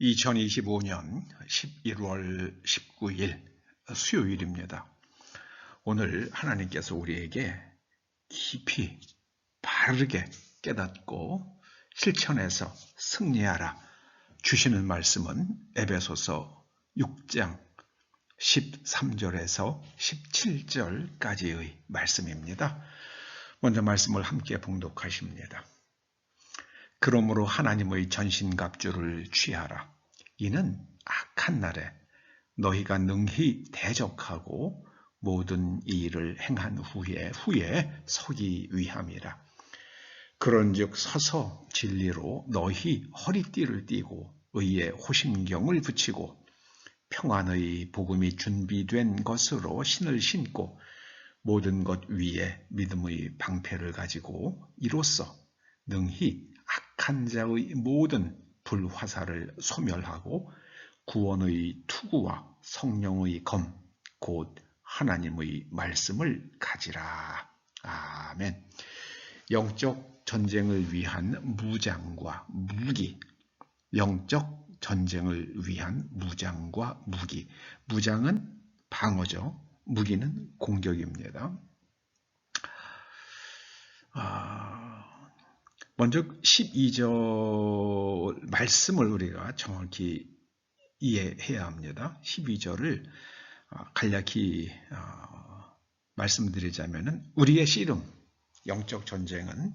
2025년 11월 19일 수요일입니다. 오늘 하나님께서 우리에게 깊이 바르게 깨닫고 실천해서 승리하라 주시는 말씀은 에베소서 6장 13절에서 17절까지의 말씀입니다. 먼저 말씀을 함께 봉독하십니다. 그러므로 하나님의 전신갑주를 취하라. 이는 악한 날에 너희가 능히 대적하고 모든 이 일을 행한 후에 서기 위함이라. 그런즉 서서 진리로 너희 허리띠를 띠고 의의 호심경을 붙이고 평안의 복음이 준비된 것으로 신을 신고 모든 것 위에 믿음의 방패를 가지고 이로써 능히 악한 자의 모든 불화살을 소멸하고 구원의 투구와 성령의 검, 곧 하나님의 말씀을 가지라. 아멘. 영적 전쟁을 위한 무장과 무기, 영적 전쟁을 위한 무장과 무기. 무장은 방어죠. 무기는 공격입니다. 먼저 12절 말씀을 우리가 정확히 이해해야 합니다. 12절을 간략히 말씀드리자면 우리의 씨름, 영적 전쟁은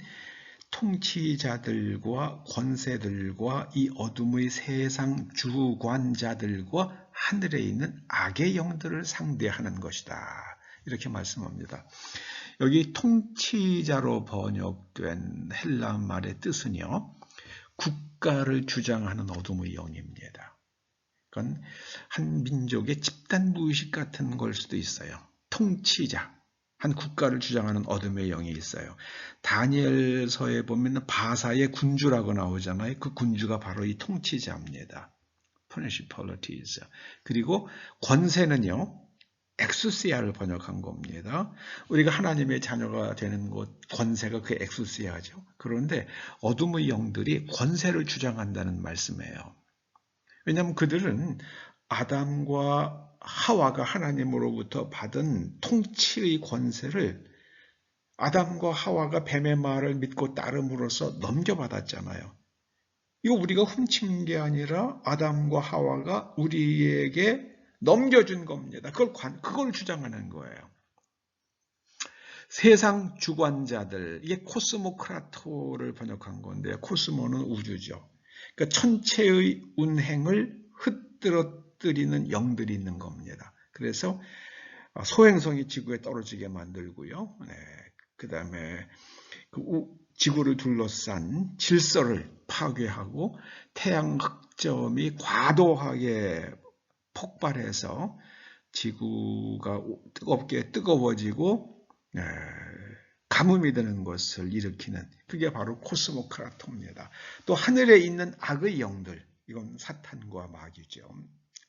통치자들과 권세들과 이 어둠의 세상 주관자들과 하늘에 있는 악의 영들을 상대하는 것이다. 이렇게 말씀합니다. 여기 통치자로 번역된 헬라 말의 뜻은요, 국가를 주장하는 어둠의 영입니다. 그건 한 민족의 집단 무의식 같은 걸 수도 있어요. 통치자, 한 국가를 주장하는 어둠의 영이 있어요. 다니엘서에 보면 바사의 군주라고 나오잖아요. 그 군주가 바로 이 통치자입니다. Principalities. 그리고 권세는요, 엑수시아를 번역한 겁니다. 우리가 하나님의 자녀가 되는 것, 권세가 그 엑수시아죠. 그런데 어둠의 영들이 권세를 주장한다는 말씀이에요. 왜냐하면 그들은 아담과 하와가 하나님으로부터 받은 통치의 권세를 아담과 하와가 뱀의 말을 믿고 따름으로써 넘겨받았잖아요. 이거 우리가 훔친 게 아니라 아담과 하와가 우리에게 넘겨준 겁니다. 그걸 주장하는 거예요. 세상 주관자들, 이게 코스모크라토를 번역한 건데, 코스모는 우주죠. 그러니까 천체의 운행을 흩뜨리는 영들이 있는 겁니다. 그래서 소행성이 지구에 떨어지게 만들고요. 그 다음에 지구를 둘러싼 질서를 파괴하고 태양 흑점이 과도하게 폭발해서 지구가 뜨거워지고 가뭄이 되는 것을 일으키는, 그게 바로 코스모크라토입니다. 또 하늘에 있는 악의 영들, 이건 사탄과 마귀죠.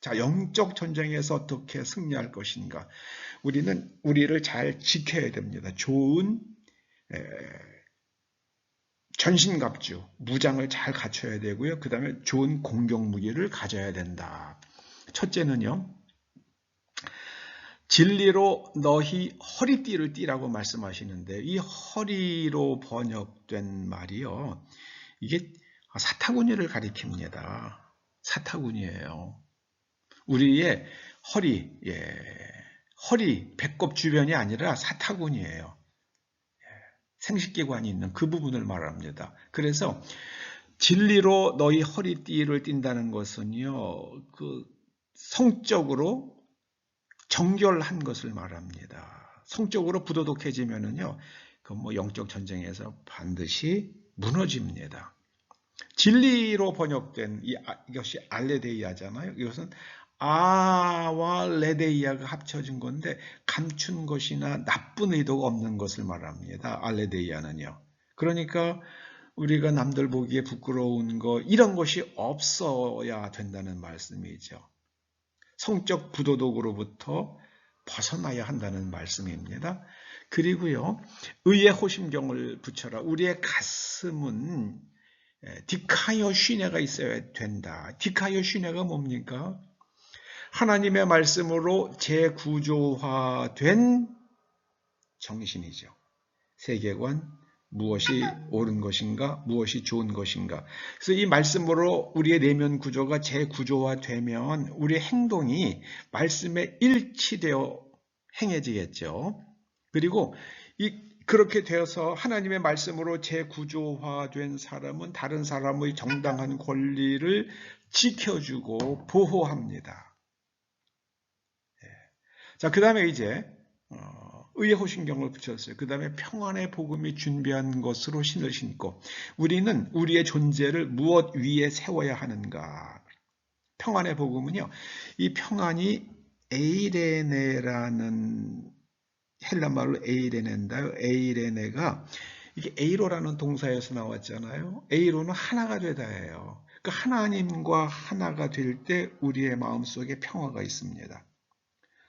자, 영적 전쟁에서 어떻게 승리할 것인가? 우리는 우리를 잘 지켜야 됩니다. 좋은 전신갑주, 무장을 잘 갖춰야 되고요. 그 다음에 좋은 공격 무기를 가져야 된다. 첫째는요, 진리로 너희 허리띠를 띠라고 말씀하시는데, 이 허리로 번역된 말이요, 이게 사타구니를 가리킵니다. 사타구니예요. 우리의 허리, 배꼽 주변이 아니라 사타구니예요. 생식기관이 있는 그 부분을 말합니다. 그래서 진리로 너희 허리띠를 띈다는 것은요, 그 성적으로 정결한 것을 말합니다. 성적으로 부도덕해지면은요, 그 영적 전쟁에서 반드시 무너집니다. 진리로 번역된 이것이 알레데이아잖아요. 이것은 아와 레데이아가 합쳐진 건데 감춘 것이나 나쁜 의도가 없는 것을 말합니다. 알레데이아는요. 그러니까 우리가 남들 보기에 부끄러운 거, 이런 것이 없어야 된다는 말씀이죠. 성적 부도덕으로부터 벗어나야 한다는 말씀입니다. 그리고요, 의의 호심경을 붙여라. 우리의 가슴은 디카이오 시네가 있어야 된다. 디카이오 시네가 뭡니까? 하나님의 말씀으로 재구조화된 정신이죠. 세계관, 무엇이 옳은 것인가, 무엇이 좋은 것인가. 그래서 이 말씀으로 우리의 내면 구조가 재구조화되면 우리의 행동이 말씀에 일치되어 행해지겠죠. 그리고 그렇게 되어서 하나님의 말씀으로 재구조화된 사람은 다른 사람의 정당한 권리를 지켜주고 보호합니다. 자, 그 다음에 이제 의의 호신경을 붙였어요. 그 다음에 평안의 복음이 준비한 것으로 신을 신고 우리는 우리의 존재를 무엇 위에 세워야 하는가. 평안의 복음은요. 이 평안이 에이레네라는 헬라말로 에이레네인데요. 에이레네가 이게 에이로라는 동사에서 나왔잖아요. 에이로는 하나가 되다예요. 그 하나님과 하나가 될 때 우리의 마음속에 평화가 있습니다.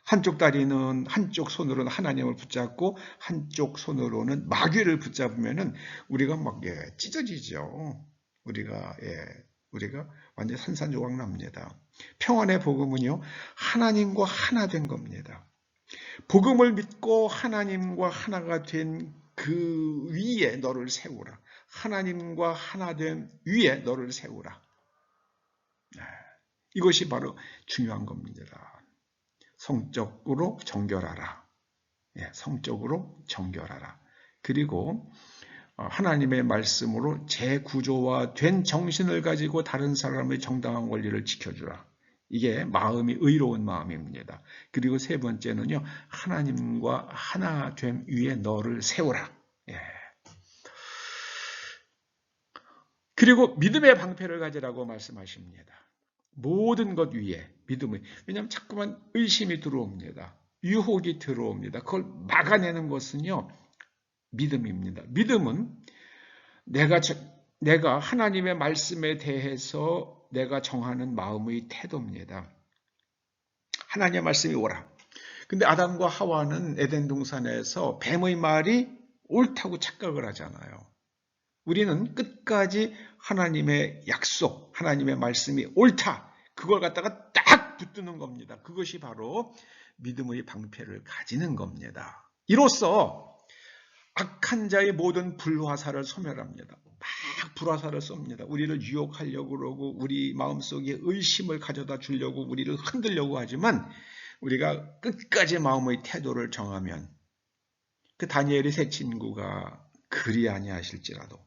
한쪽 다리는 한쪽 손으로는 하나님을 붙잡고 한쪽 손으로는 마귀를 붙잡으면은 우리가 막 찢어지죠. 우리가 완전 산산조각 납니다. 평안의 복음은요 하나님과 하나 된 겁니다. 복음을 믿고 하나님과 하나가 된 그 위에 너를 세우라. 하나님과 하나 된 위에 너를 세우라. 이것이 바로 중요한 겁니다. 성적으로 정결하라. 성적으로 정결하라. 그리고 하나님의 말씀으로 재구조화된 정신을 가지고 다른 사람의 정당한 권리를 지켜주라. 이게 마음이 의로운 마음입니다. 그리고 세 번째는요. 하나님과 하나됨 위에 너를 세우라. 그리고 믿음의 방패를 가지라고 말씀하십니다. 모든 것 위에 믿음을. 왜냐하면 자꾸만 의심이 들어옵니다. 유혹이 들어옵니다. 그걸 막아내는 것은요. 믿음입니다. 믿음은 내가 하나님의 말씀에 대해서 내가 정하는 마음의 태도입니다. 하나님의 말씀이 오라. 근데 아담과 하와는 에덴 동산에서 뱀의 말이 옳다고 착각을 하잖아요. 우리는 끝까지 하나님의 약속, 하나님의 말씀이 옳다. 그걸 갖다가 딱 붙드는 겁니다. 그것이 바로 믿음의 방패를 가지는 겁니다. 이로써 악한 자의 모든 불화살을 소멸합니다. 막 불화살을 쏩니다. 우리를 유혹하려고 그러고 우리 마음속에 의심을 가져다 주려고 우리를 흔들려고 하지만 우리가 끝까지 마음의 태도를 정하면 그 다니엘의 세 친구가 그리 아니하실지라도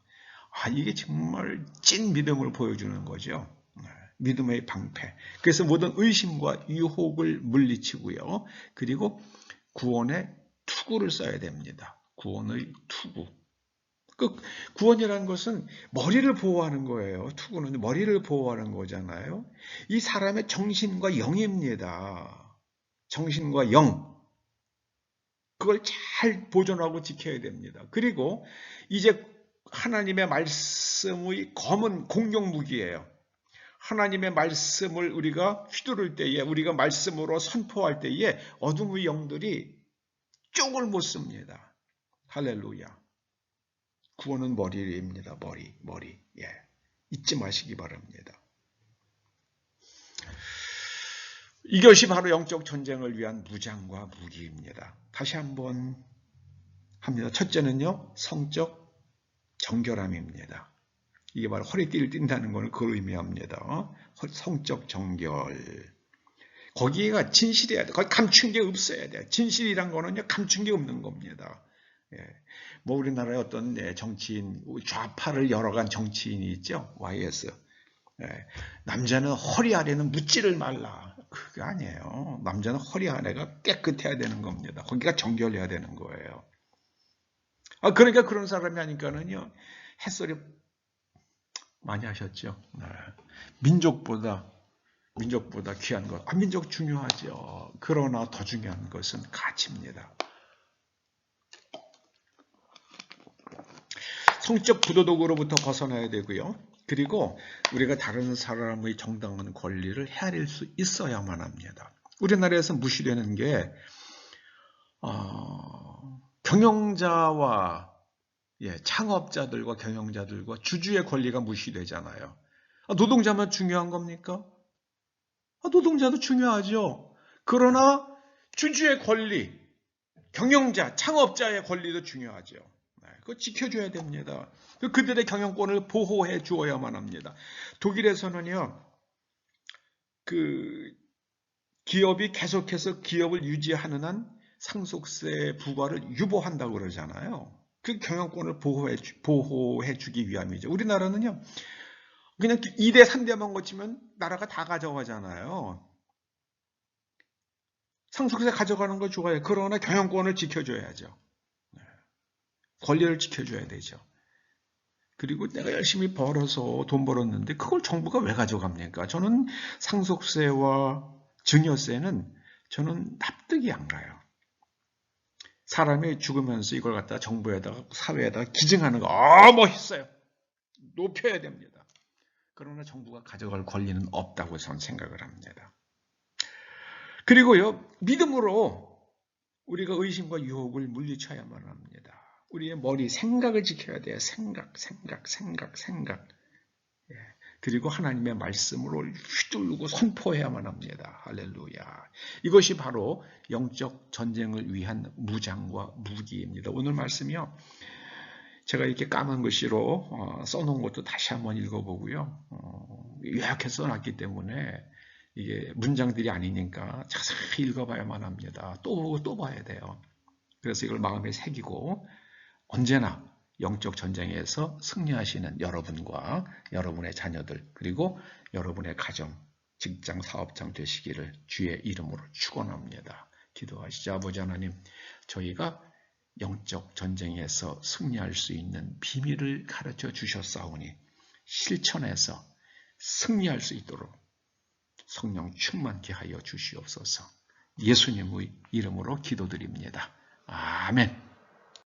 이게 정말 찐 믿음을 보여주는 거죠. 믿음의 방패. 그래서 모든 의심과 유혹을 물리치고요. 그리고 구원의 투구를 써야 됩니다. 구원의 투구. 그 구원이라는 것은 머리를 보호하는 거예요. 투구는 머리를 보호하는 거잖아요. 이 사람의 정신과 영입니다. 정신과 영. 그걸 잘 보존하고 지켜야 됩니다. 그리고 이제 하나님의 말씀의 검은 공격무기예요. 하나님의 말씀을 우리가 휘두를 때에, 우리가 말씀으로 선포할 때에 어둠의 영들이 쪽을 못 씁니다. 할렐루야. 구원은 머리입니다. 머리. 잊지 마시기 바랍니다. 이것이 바로 영적 전쟁을 위한 무장과 무기입니다. 다시 한번 합니다. 첫째는요, 성적 정결함입니다. 이게 바로 허리띠를 띈다는 것을 그걸 의미합니다. 성적 정결. 거기가 진실해야 돼. 거기 감춘 게 없어야 돼. 진실이란 거는요, 감춘 게 없는 겁니다. 뭐 우리나라에 어떤 정치인, 좌파를 열어간 정치인이 있죠. YS. 남자는 허리 아래는 묻지를 말라. 그게 아니에요. 남자는 허리 아래가 깨끗해야 되는 겁니다. 거기가 정결해야 되는 거예요. 그러니까 그런 사람이 하니까는요, 햇소리 많이 하셨죠. 민족보다 귀한 것. 민족 중요하죠. 그러나 더 중요한 것은 가치입니다. 성적 부도덕으로부터 벗어나야 되고요. 그리고 우리가 다른 사람의 정당한 권리를 헤아릴 수 있어야만 합니다. 우리나라에서 무시되는 게 경영자와 창업자들과 경영자들과 주주의 권리가 무시되잖아요. 노동자만 중요한 겁니까? 노동자도 중요하죠. 그러나 주주의 권리, 경영자, 창업자의 권리도 중요하죠. 그거 지켜줘야 됩니다. 그들의 경영권을 보호해 주어야만 합니다. 독일에서는요, 그 기업이 계속해서 기업을 유지하는 한 상속세 부과를 유보한다고 그러잖아요. 그 경영권을 보호해 주기 위함이죠. 우리나라는요, 그냥 2대, 3대만 거치면 나라가 다 가져가잖아요. 상속세 가져가는 거 좋아요. 그러나 경영권을 지켜줘야죠. 권리를 지켜줘야 되죠. 그리고 내가 열심히 벌어서 돈 벌었는데 그걸 정부가 왜 가져갑니까? 저는 상속세와 증여세는 저는 납득이 안 가요. 사람이 죽으면서 이걸 갖다 정부에다가 사회에다가 기증하는 거 멋있어요. 높여야 됩니다. 그러나 정부가 가져갈 권리는 없다고 저는 생각을 합니다. 그리고요, 믿음으로 우리가 의심과 유혹을 물리쳐야만 합니다. 우리의 머리, 생각을 지켜야 돼요. 생각. 그리고 하나님의 말씀으로 휘두르고 선포해야만 합니다. 할렐루야. 이것이 바로 영적 전쟁을 위한 무장과 무기입니다. 오늘 말씀이요, 제가 이렇게 까만 글씨로 써놓은 것도 다시 한번 읽어보고요. 요약해서 써놨기 때문에 이게 문장들이 아니니까 자세히 읽어봐야만 합니다. 또 보고 또 봐야 돼요. 그래서 이걸 마음에 새기고 언제나 영적 전쟁에서 승리하시는 여러분과 여러분의 자녀들, 그리고 여러분의 가정, 직장, 사업장 되시기를 주의 이름으로 축원합니다. 기도하시죠. 아버지 하나님, 저희가 영적 전쟁에서 승리할 수 있는 비밀을 가르쳐 주셨사오니 실천해서 승리할 수 있도록 성령 충만케 하여 주시옵소서. 예수님의 이름으로 기도드립니다. 아멘.